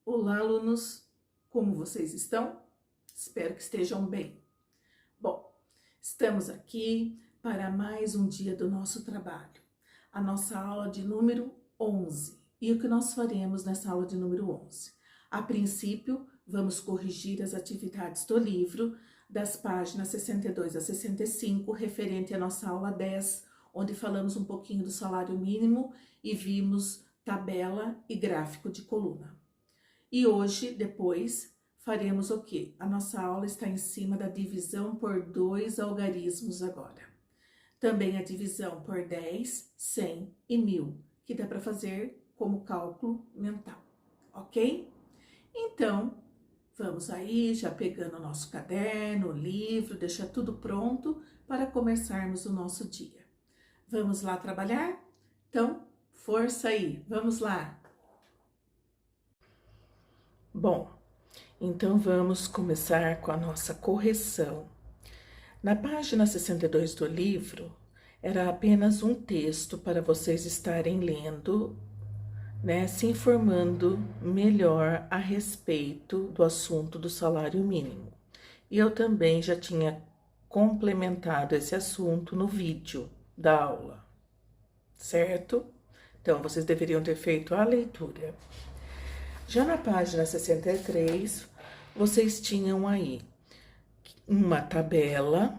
Olá, alunos! Como vocês estão? Espero que estejam bem. Bom, estamos aqui para mais um dia do nosso trabalho, a nossa aula de número 11. E o que nós faremos nessa aula de número 11? A princípio, vamos corrigir as atividades do livro, das páginas 62 a 65, referente à nossa aula 10, onde falamos um pouquinho do salário mínimo e vimos tabela e gráfico de coluna. E hoje, depois, faremos o quê? A nossa aula está em cima da divisão por dois algarismos agora. Também a divisão por 10, 100 e 1000, que dá para fazer como cálculo mental, ok? Então, vamos aí, já pegando o nosso caderno, o livro, deixar tudo pronto para começarmos o nosso dia. Vamos lá trabalhar? Então, força aí, vamos lá! Bom, então vamos começar com a nossa correção. Na página 62 do livro, era apenas um texto para vocês estarem lendo, se informando melhor a respeito do assunto do salário mínimo. E eu também já tinha complementado esse assunto no vídeo da aula, certo? Então, vocês deveriam ter feito a leitura. Já na página 63, vocês tinham aí uma tabela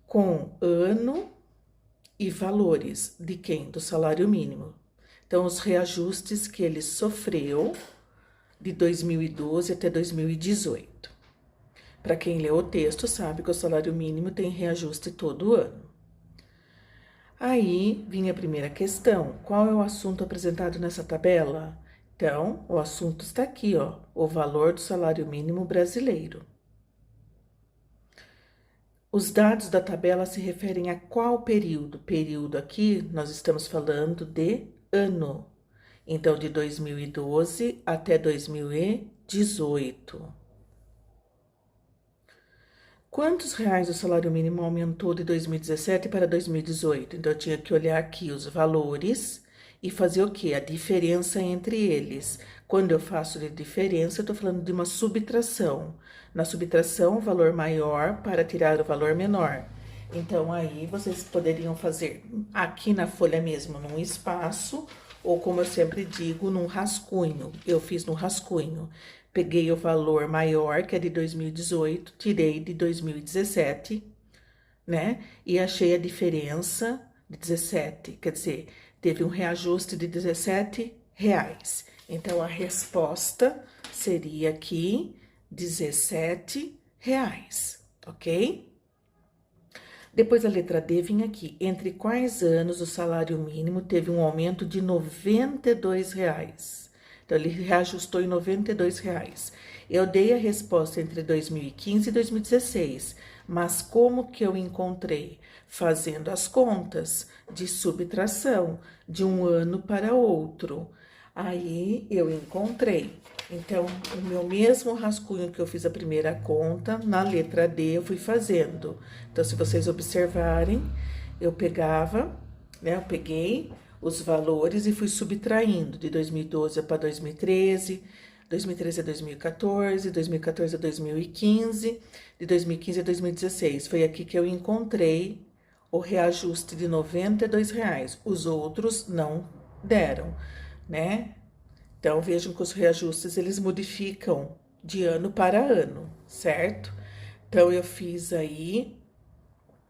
com ano e valores de quem? Do salário mínimo. Então, os reajustes que ele sofreu de 2012 até 2018. Para quem leu o texto, sabe que o salário mínimo tem reajuste todo ano. Aí, vinha a primeira questão. Qual é o assunto apresentado nessa tabela? Então, o assunto está aqui, ó, o valor do salário mínimo brasileiro. Os dados da tabela se referem a qual período? Período aqui, nós estamos falando de ano. Então, de 2012 até 2018. Quantos reais o salário mínimo aumentou de 2017 para 2018? Então, eu tinha que olhar aqui os valores e fazer o quê? A diferença entre eles. Quando eu faço de diferença, eu estou falando de uma subtração. Na subtração, o valor maior para tirar o valor menor. Então, aí vocês poderiam fazer aqui na folha mesmo, num espaço, ou como eu sempre digo, num rascunho. Eu fiz no rascunho. Peguei o valor maior, que é de 2018, tirei de 2017, E achei a diferença de 17, quer dizer, teve um reajuste de 17 reais. Então, a resposta seria aqui 17 reais, ok? Depois a letra D vinha aqui. Entre quais anos o salário mínimo teve um aumento de 92 reais? Então, ele reajustou em 92 reais. Eu dei a resposta entre 2015 e 2016, mas como que eu encontrei? Fazendo as contas de subtração de um ano para outro. Aí, eu encontrei. Então, o meu mesmo rascunho que eu fiz a primeira conta, na letra D eu fui fazendo. Então, se vocês observarem, eu pegava, eu peguei os valores e fui subtraindo de 2012 para 2013, 2013 a 2014, 2014 a 2015, de 2015 a 2016. Foi aqui que eu encontrei o reajuste de 92 reais. Os outros não deram, Então, vejam que os reajustes, eles modificam de ano para ano, certo? Então, eu fiz aí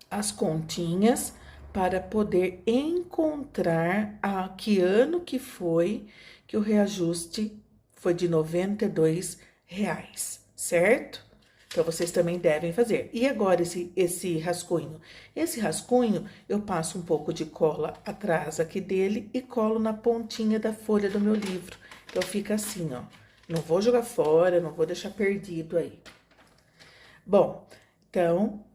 as continhas para poder encontrar a que ano que foi que o reajuste foi de 92 reais, certo? Então, vocês também devem fazer. E agora, esse rascunho? Esse rascunho, eu passo um pouco de cola atrás aqui dele e colo na pontinha da folha do meu livro. Então, fica assim, ó. Não vou jogar fora, não vou deixar perdido aí. Bom, então,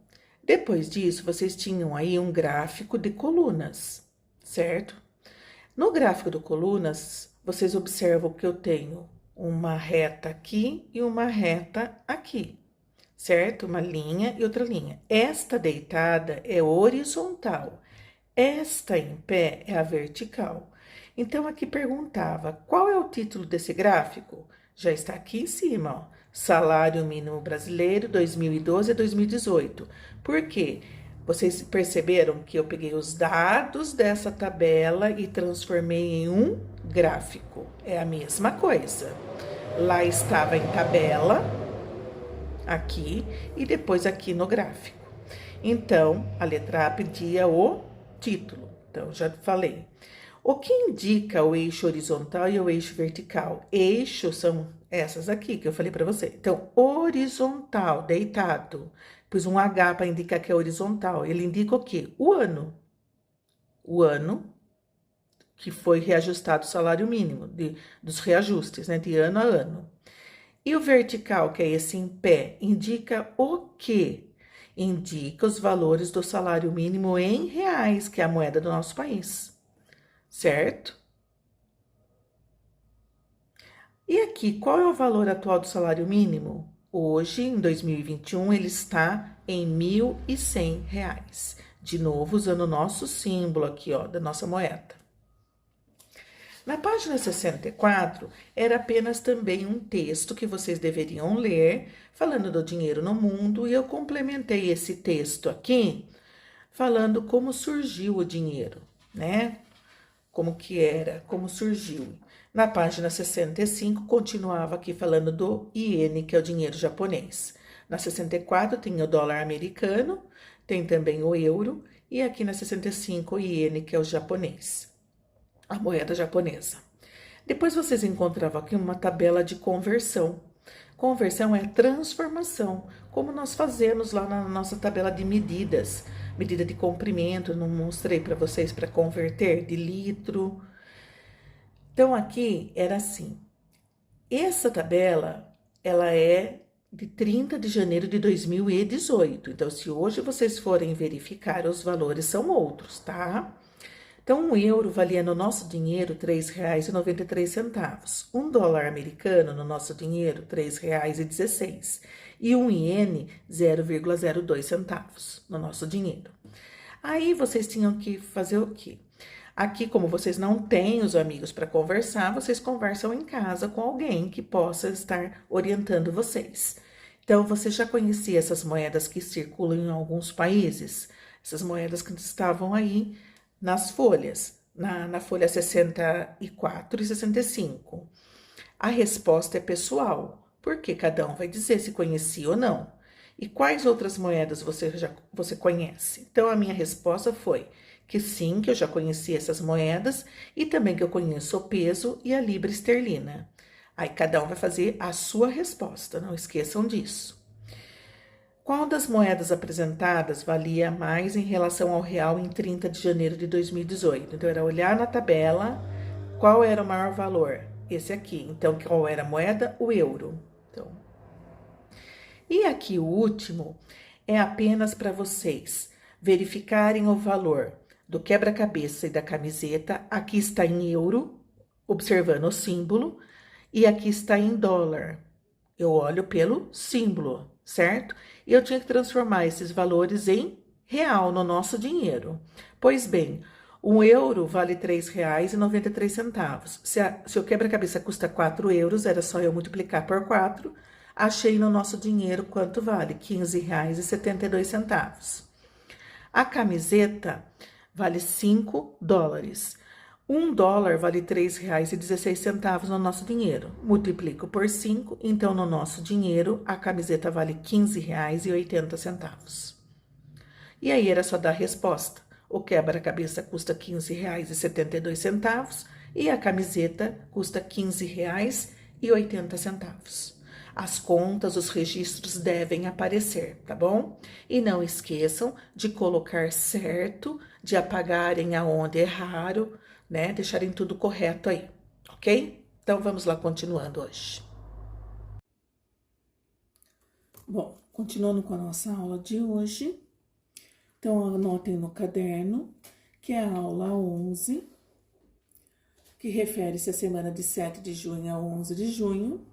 depois disso, vocês tinham aí um gráfico de colunas, certo? No gráfico de colunas, vocês observam que eu tenho uma reta aqui e uma reta aqui, certo? Uma linha e outra linha. Esta deitada é horizontal, esta em pé é a vertical. Então, aqui perguntava, qual é o título desse gráfico? Já está aqui em cima, ó. Salário mínimo brasileiro 2012 a 2018. Por quê? Vocês perceberam que eu peguei os dados dessa tabela e transformei em um gráfico. É a mesma coisa. Lá estava em tabela, aqui, e depois aqui no gráfico. Então, a letra A pedia o título. Então, já falei. O que indica o eixo horizontal e o eixo vertical? Eixo são essas aqui que eu falei para você. Então, horizontal, deitado. Pus um H para indicar que é horizontal. Ele indica o quê? O ano. O ano que foi reajustado o salário mínimo, dos reajustes, né? De ano a ano. E o vertical, que é esse em pé, indica o quê? Indica os valores do salário mínimo em reais, que é a moeda do nosso país. Certo? E aqui, qual é o valor atual do salário mínimo? Hoje, em 2021, ele está em R$ 1.100. De novo, usando o nosso símbolo aqui, ó, da nossa moeda. Na página 64, era apenas também um texto que vocês deveriam ler, falando do dinheiro no mundo, e eu complementei esse texto aqui, falando como surgiu o dinheiro, né? Como que era, como surgiu. Na página 65, continuava aqui falando do iene, que é o dinheiro japonês. Na 64 tem o dólar americano, tem também o euro, e aqui na 65 o iene, que é o japonês, a moeda japonesa. Depois vocês encontravam aqui uma tabela de conversão. Conversão é transformação, como nós fazemos lá na nossa tabela de medidas. Medida de comprimento, não mostrei para vocês para converter de litro. Então, aqui era assim. Essa tabela, ela é de 30 de janeiro de 2018. Então, se hoje vocês forem verificar, os valores são outros, tá? Então, um euro valia no nosso dinheiro R$ 3,93. Um dólar americano no nosso dinheiro R$ 3,16. E um iene 0,02 centavos no nosso dinheiro. Aí vocês tinham que fazer o quê? Aqui, como vocês não têm os amigos para conversar, vocês conversam em casa com alguém que possa estar orientando vocês. Então, você já conhecia essas moedas que circulam em alguns países? Essas moedas que estavam aí nas folhas, na folha 64 e 65. A resposta é pessoal, porque cada um vai dizer se conhecia ou não. E quais outras moedas você conhece? Então, a minha resposta foi que sim, que eu já conhecia essas moedas e também que eu conheço o peso e a libra esterlina. Aí, cada um vai fazer a sua resposta, não esqueçam disso. Qual das moedas apresentadas valia mais em relação ao real em 30 de janeiro de 2018? Então, era olhar na tabela qual era o maior valor. Esse aqui. Então, qual era a moeda? O euro. Então, e aqui o último é apenas para vocês verificarem o valor do quebra-cabeça e da camiseta. Aqui está em euro, observando o símbolo, e aqui está em dólar. Eu olho pelo símbolo, certo? E eu tinha que transformar esses valores em real no nosso dinheiro. Pois bem, um euro vale R$ 3,93. Se o quebra-cabeça custa 4 euros, era só eu multiplicar por 4. Achei no nosso dinheiro quanto vale, R$ 15,72. A camiseta vale 5 dólares. $1 vale R$ 3,16 no nosso dinheiro. Multiplico por 5, então no nosso dinheiro a camiseta vale R$ 15,80. E aí era só dar a resposta. O quebra-cabeça custa R$ 15,72 e a camiseta custa R$ 15,80. As contas, os registros devem aparecer, tá bom? E não esqueçam de colocar certo, de apagarem aonde erraram, né? Deixarem tudo correto aí, ok? Então, vamos lá, continuando hoje. Bom, continuando com a nossa aula de hoje. Então, anotem no caderno que é a aula 11, que refere-se à semana de 7 de junho a 11 de junho.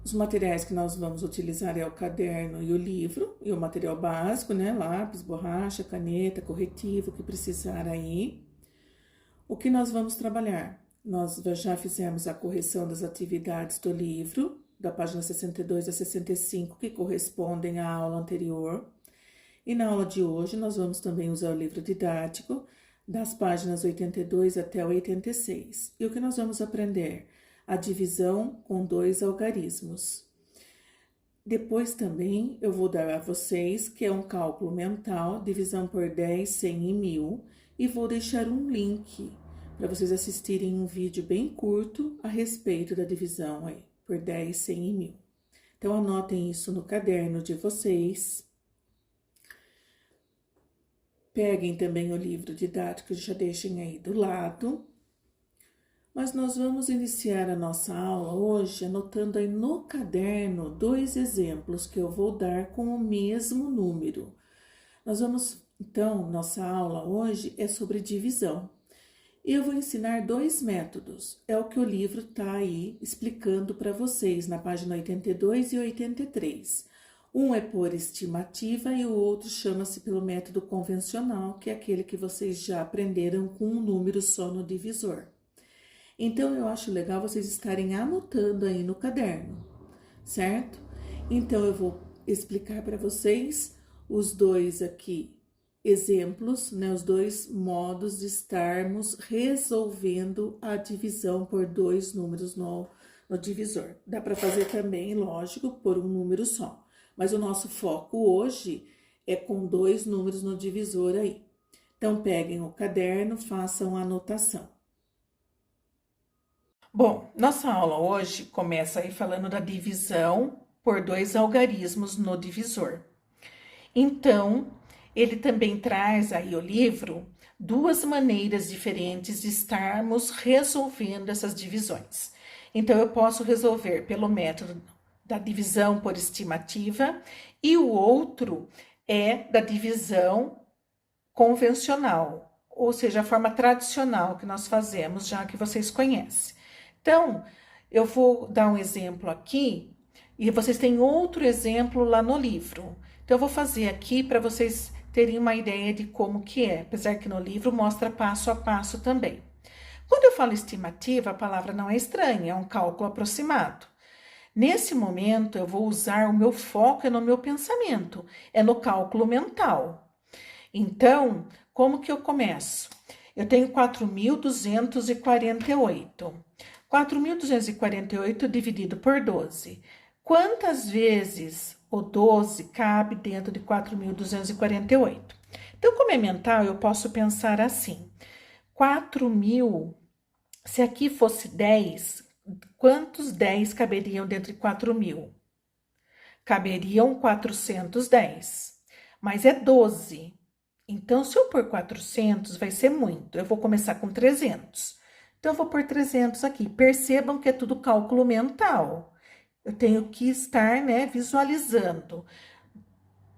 Os materiais que nós vamos utilizar é o caderno e o livro, e o material básico, né? Lápis, borracha, caneta, corretivo, o que precisar aí. O que nós vamos trabalhar? nós já fizemos a correção das atividades do livro, da página 62 a 65, que correspondem à aula anterior. E na aula de hoje, nós vamos também usar o livro didático, das páginas 82 até 86. E o que nós vamos aprender? A divisão com 2 algarismos. Depois também eu vou dar a vocês, que é um cálculo mental, divisão por 10, 100 e 1000, e vou deixar um link para vocês assistirem um vídeo bem curto a respeito da divisão aí, por 10, 100 e 1000. Então, anotem isso no caderno de vocês. Peguem também o livro didático e já deixem aí do lado. Mas nós vamos iniciar a nossa aula hoje anotando aí no caderno 2 exemplos que eu vou dar com o mesmo número. Então, nossa aula hoje é sobre divisão. E eu vou ensinar 2 métodos. É o que o livro está aí explicando para vocês na página 82 e 83. Um é por estimativa e o outro chama-se pelo método convencional, que é aquele que vocês já aprenderam com um número só no divisor. Então, eu acho legal vocês estarem anotando aí no caderno, certo? Então, eu vou explicar para vocês os 2 aqui exemplos, né? Os 2 modos de estarmos resolvendo a divisão por 2 números no divisor. Dá para fazer também, lógico, por um número só. Mas o nosso foco hoje é com 2 números no divisor aí. Então, peguem o caderno, façam a anotação. Bom, nossa aula hoje começa aí falando da divisão por 2 algarismos no divisor. Então, ele também traz aí o livro 2 maneiras diferentes de estarmos resolvendo essas divisões. Então, eu posso resolver pelo método da divisão por estimativa e o outro é da divisão convencional, ou seja, a forma tradicional que nós fazemos, já que vocês conhecem. Então, eu vou dar um exemplo aqui e vocês têm outro exemplo lá no livro. Então, eu vou fazer aqui para vocês terem uma ideia de como que é, apesar que no livro mostra passo a passo também. Quando eu falo estimativa, a palavra não é estranha, é um cálculo aproximado. Nesse momento, eu vou usar o meu foco no meu pensamento, é no cálculo mental. Então, como que eu começo? Eu tenho 4.248. 4.248 dividido por 12. Quantas vezes o 12 cabe dentro de 4.248? Então, como é mental, eu posso pensar assim. 4.000, se aqui fosse 10, quantos 10 caberiam dentro de 4.000? Caberiam 410, mas é 12. Então, se eu pôr 400, vai ser muito. Eu vou começar com 300. Então, eu vou pôr 300 aqui. Percebam que é tudo cálculo mental. Eu tenho que estar, né, visualizando.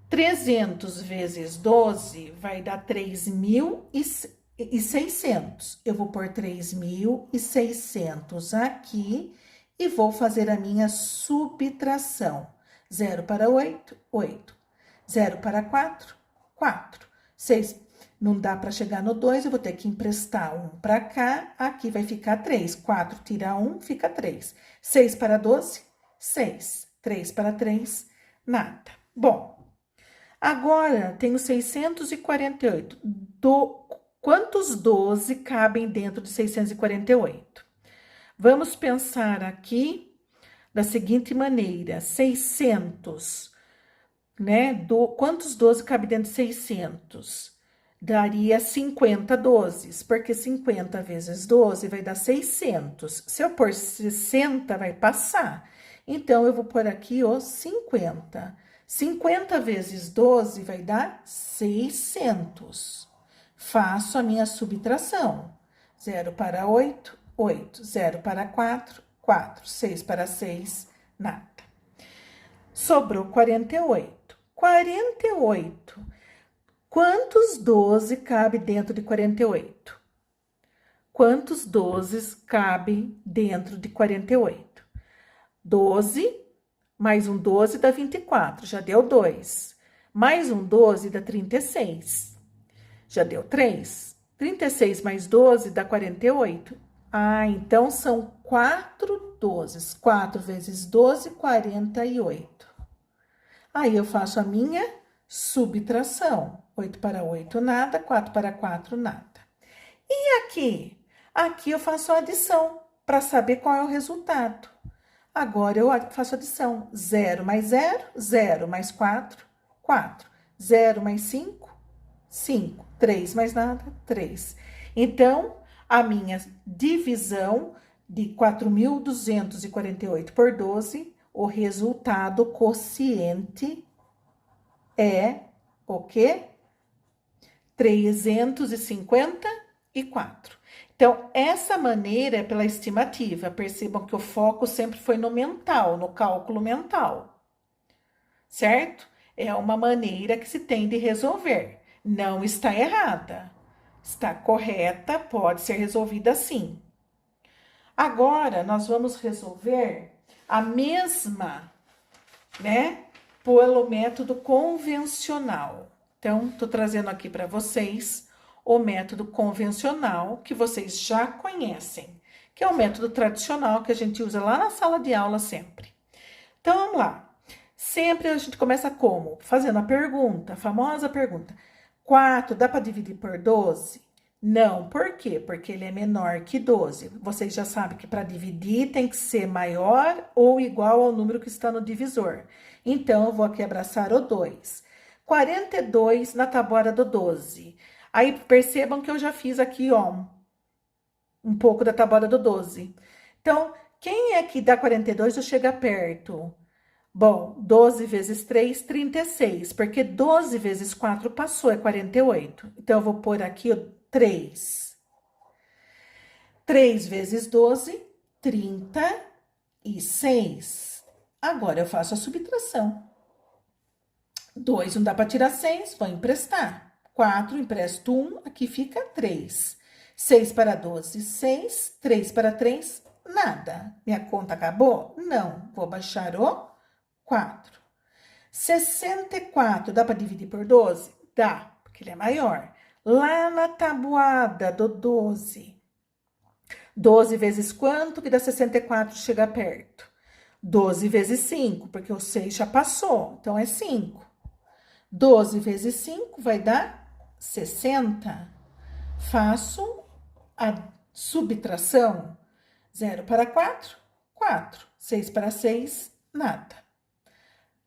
300 vezes 12 vai dar 3.600. Eu vou pôr 3.600 aqui e vou fazer a minha subtração. 0 para 8, 8. 0 para 4, 4. 6. Não dá para chegar no 2, eu vou ter que emprestar 1 para cá, aqui vai ficar 3. 4 tira 1, fica 3. 6 para 12, 6. 3 para 3, nada. Bom, agora tenho 648. Quantos 12 cabem dentro de 648? Vamos pensar aqui da seguinte maneira: 600, né? Quantos 12 cabem dentro de 600? Daria 50 12, porque 50 vezes 12 vai dar 600. Se eu pôr 60, vai passar. Então, eu vou pôr aqui os 50. 50 vezes 12 vai dar 600. Faço a minha subtração. 0 para 8, 8. 0 para 4, 4. 6 para 6, nada. Sobrou 48. 48. Quantos 12 cabe dentro de 48? Quantos 12 cabe dentro de 48? 12 mais um 12 dá 24, já deu 2. Mais um 12 dá 36, já deu 3. 36 mais 12 dá 48, Ah, então são 4 dozes. 4 vezes 12, 48. Aí eu faço a minha subtração. 8 para 8, nada. 4 para 4, nada. E aqui? Aqui eu faço a adição para saber qual é o resultado. Agora eu faço adição. 0 mais 0, 0 mais 4, 4. 0 mais 5, 5. 3 mais nada, 3. Então, a minha divisão de 4.248 por 12, o resultado quociente é o quê? 354. Então, essa maneira é pela estimativa. Percebam que o foco sempre foi no mental, no cálculo mental, certo? É uma maneira que se tem de resolver. Não está errada. Está correta, pode ser resolvida assim. Agora, nós vamos resolver a mesma, né? Pelo método convencional. Então, tô trazendo aqui para vocês o método convencional que vocês já conhecem, que é o método tradicional que a gente usa lá na sala de aula sempre. Então, vamos lá. Sempre a gente começa como? Fazendo a pergunta, a famosa pergunta. 4 dá para dividir por 12? Não, por quê? Porque ele é menor que 12. Vocês já sabem que para dividir tem que ser maior ou igual ao número que está no divisor. Então, eu vou aqui abraçar o 2. 42 na tabuada do 12. Aí, percebam que eu já fiz aqui, ó, um pouco da tabuada do 12. Então, quem é que dá 42 ou chega perto? Bom, 12 vezes 3, 36, porque 12 vezes 4 passou, é 48. Então, eu vou pôr aqui o 3. 3 vezes 12, 36. Agora, eu faço a subtração. 2 não dá para tirar 6, vou emprestar. 4, empresto 1, aqui fica 3. 6 para 12, 6. 3 para 3, nada. Minha conta acabou? Não. Vou baixar o 4. 64, dá para dividir por 12? Dá, porque ele é maior. Lá na tabuada do 12. 12 vezes quanto que dá 64 chega perto? 12 vezes 5, porque o 6 já passou, então é 5. 12 vezes 5 vai dar 60. Faço a subtração. 0 para 4, 4. 6 para 6, nada.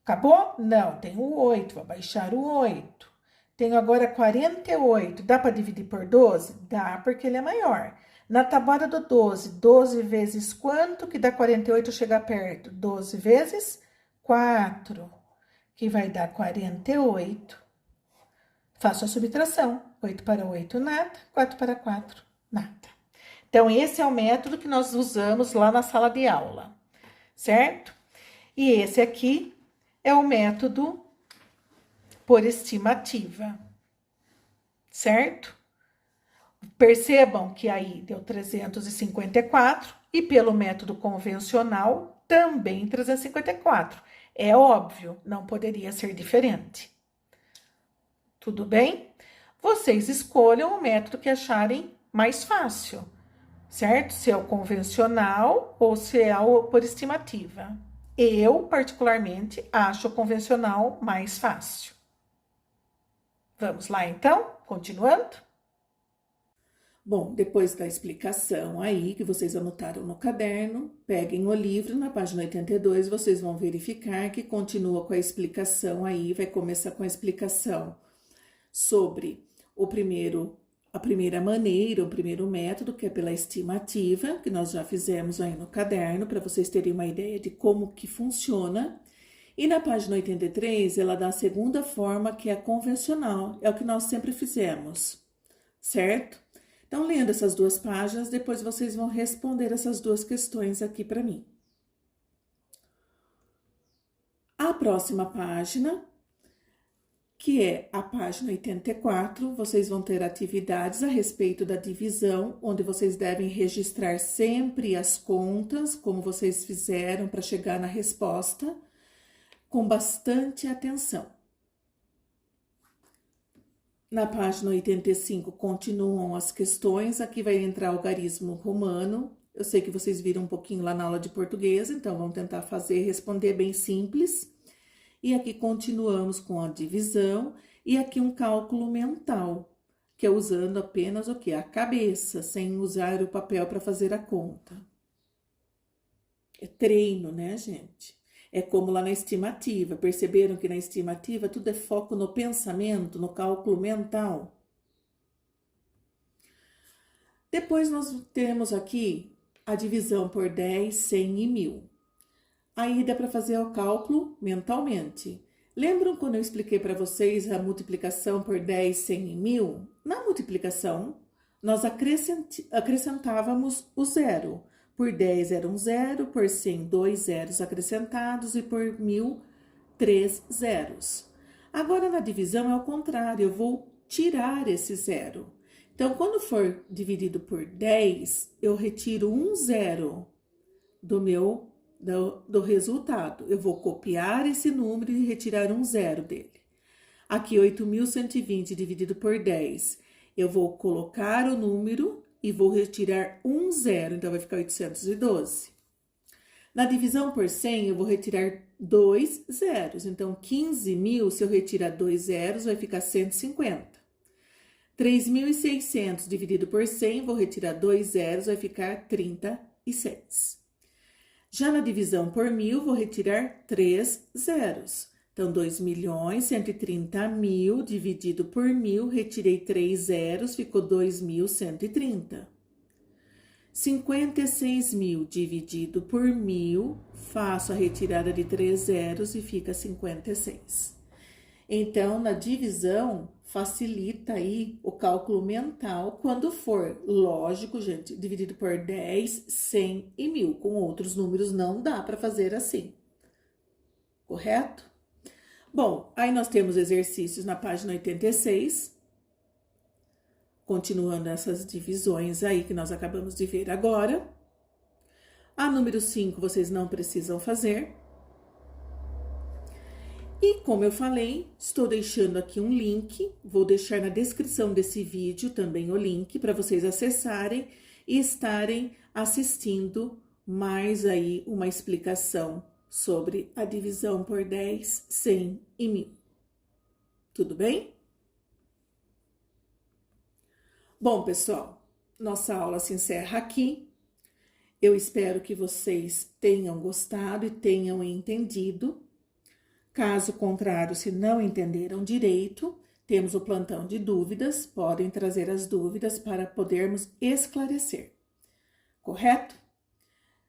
Acabou? Não, tenho 8, vou baixar o 8. Tenho agora 48, dá para dividir por 12? Dá, porque ele é maior. Na tabuada do 12, 12 vezes quanto que dá 48 chegar perto? 12 vezes 4, que vai dar 48. Faço a subtração. 8 para 8, nada. 4 para 4, nada. Então, esse é o método que nós usamos lá na sala de aula, certo? E esse aqui é o método por estimativa, certo? Percebam que aí deu 354 e pelo método convencional também 354. É óbvio, não poderia ser diferente. Tudo bem? Vocês escolham o método que acharem mais fácil, certo? Se é o convencional ou se é o por estimativa. Eu, particularmente, acho o convencional mais fácil. Vamos lá, então? Continuando? Bom, depois da explicação aí, que vocês anotaram no caderno, peguem o livro, na página 82, vocês vão verificar que continua com a explicação aí, vai começar com a explicação sobre a primeira maneira, o primeiro método, que é pela estimativa, que nós já fizemos aí no caderno, para vocês terem uma ideia de como que funciona. E na página 83, ela dá a segunda forma, que é a convencional, é o que nós sempre fizemos, certo? Então, lendo essas duas páginas, depois vocês vão responder essas duas questões aqui para mim. A próxima página, que é a página 84, vocês vão ter atividades a respeito da divisão, onde vocês devem registrar sempre as contas, como vocês fizeram para chegar na resposta, com bastante atenção. Na página 85 continuam as questões, aqui vai entrar algarismo romano. Eu sei que vocês viram um pouquinho lá na aula de português, então vamos tentar responder bem simples. E aqui continuamos com a divisão e aqui um cálculo mental, que é usando apenas o quê? A cabeça, sem usar o papel para fazer a conta. É treino, né, gente? É como lá na estimativa. Perceberam que na estimativa tudo é foco no pensamento, no cálculo mental? Depois nós temos aqui a divisão por 10, 100 e 1000. Aí dá para fazer o cálculo mentalmente. Lembram quando eu expliquei para vocês a multiplicação por 10, 100 e 1000? Na multiplicação, nós acrescentávamos o zero. Por 10 era um zero, por 100, 2 zeros acrescentados e por 1000, 3 zeros. Agora, na divisão é o contrário, eu vou tirar esse zero. Então, quando for dividido por 10, eu retiro um zero do resultado. Eu vou copiar esse número e retirar um zero dele. Aqui, 8.120 dividido por 10. Eu vou colocar o número e vou retirar um zero, então vai ficar 812. Na divisão por 100, eu vou retirar 2 zeros. Então, 15.000, se eu retirar 2 zeros, vai ficar 150. 3.600 dividido por 100, vou retirar 2 zeros, vai ficar 36. Já na divisão por 1000, vou retirar 3 zeros. Então, 2.130.000 dividido por 1000, retirei 3 zeros, ficou 2.130. 56.000 dividido por 1000, faço a retirada de 3 zeros e fica 56. Então, na divisão, facilita aí o cálculo mental quando for, lógico, gente, dividido por 10, 100 e 1000. Com outros números não dá para fazer assim, correto? Bom, aí nós temos exercícios na página 86, continuando essas divisões aí que nós acabamos de ver agora. A número 5 vocês não precisam fazer. E como eu falei, estou deixando aqui um link, vou deixar na descrição desse vídeo também o link para vocês acessarem e estarem assistindo mais aí uma explicação sobre a divisão por 10, 100 e 1000. Tudo bem? Bom, pessoal, nossa aula se encerra aqui. Eu espero que vocês tenham gostado e tenham entendido. Caso contrário, se não entenderam direito, temos o plantão de dúvidas, podem trazer as dúvidas para podermos esclarecer. Correto?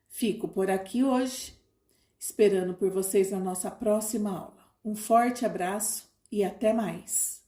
Fico por aqui hoje, esperando por vocês na nossa próxima aula. Um forte abraço e até mais!